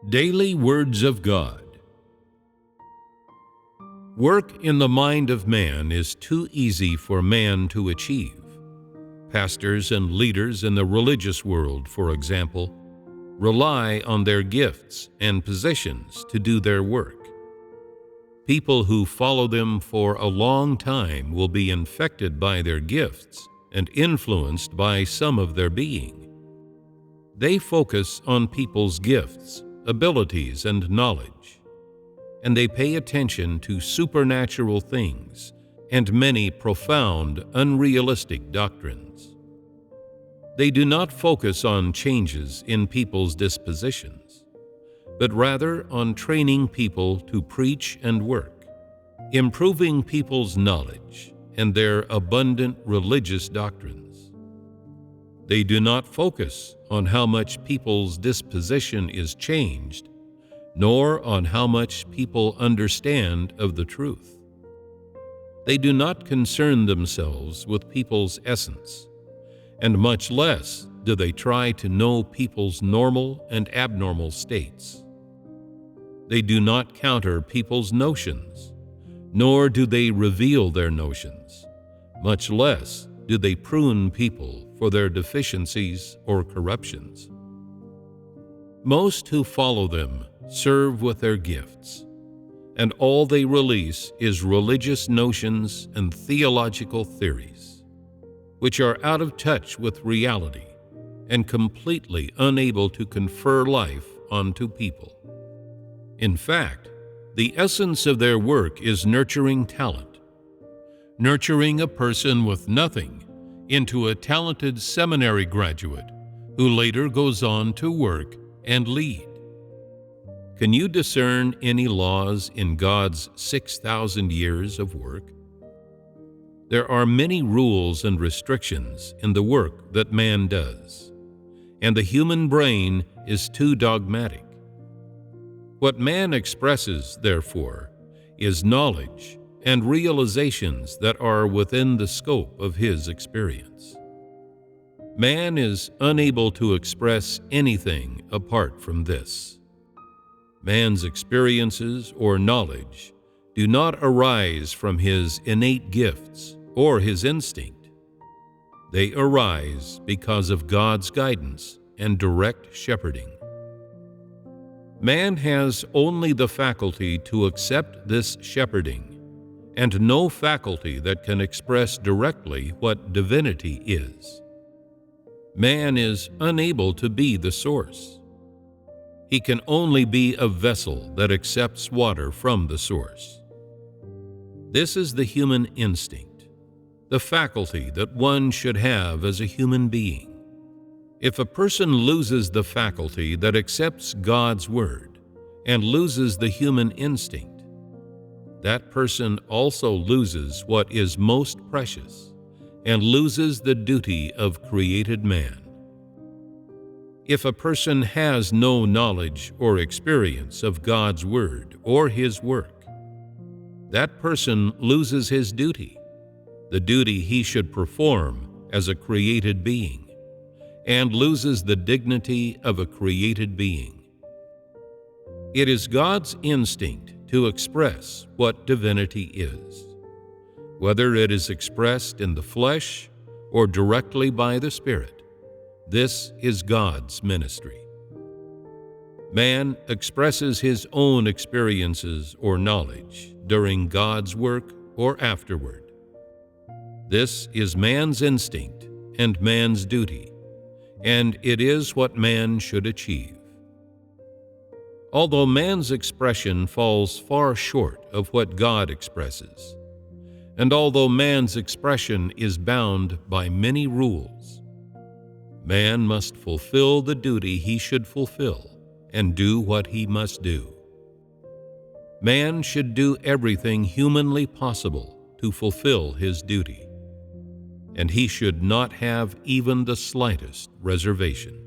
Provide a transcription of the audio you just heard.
Daily Words of God. Work in the mind of man is too easy for man to achieve. Pastors and leaders in the religious world, for example, rely on their gifts and positions to do their work. People who follow them for a long time will be infected by their gifts and influenced by some of their being. They focus on people's gifts, abilities, and knowledge, and they pay attention to supernatural things and many profound, unrealistic doctrines. They do not focus on changes in people's dispositions, but rather on training people to preach and work, improving people's knowledge and their abundant religious doctrines. They do not focus on how much people's disposition is changed, nor on how much people understand of the truth. They do not concern themselves with people's essence, and much less do they try to know people's normal and abnormal states. They do not counter people's notions, nor do they reveal their notions, much less do they prune people for their deficiencies or corruptions. Most who follow them serve with their gifts, and all they release is religious notions and theological theories, which are out of touch with reality and completely unable to confer life onto people. In fact, the essence of their work is nurturing talent, nurturing a person with nothing into a talented seminary graduate who later goes on to work and lead. Can you discern any laws in God's 6,000 years of work? There are many rules and restrictions in the work that man does, and the human brain is too dogmatic. What man expresses, therefore, is knowledge and realizations that are within the scope of his experience. Man is unable to express anything apart from this. Man's experiences or knowledge do not arise from his innate gifts or his instinct. They arise because of God's guidance and direct shepherding. Man has only the faculty to accept this shepherding, and no faculty that can express directly what divinity is. Man is unable to be the source. He can only be a vessel that accepts water from the source. This is the human instinct, the faculty that one should have as a human being. If a person loses the faculty that accepts God's word and loses the human instinct, that person also loses what is most precious and loses the duty of created man. If a person has no knowledge or experience of God's word or his work, that person loses his duty, the duty he should perform as a created being, and loses the dignity of a created being. It is God's instinct to express what divinity is, whether it is expressed in the flesh or directly by the Spirit. This is God's ministry. Man expresses his own experiences or knowledge during God's work or afterward. This is man's instinct and man's duty, and it is what man should achieve. Although man's expression falls far short of what God expresses, and although man's expression is bound by many rules, man must fulfill the duty he should fulfill and do what he must do. Man should do everything humanly possible to fulfill his duty, and he should not have even the slightest reservation.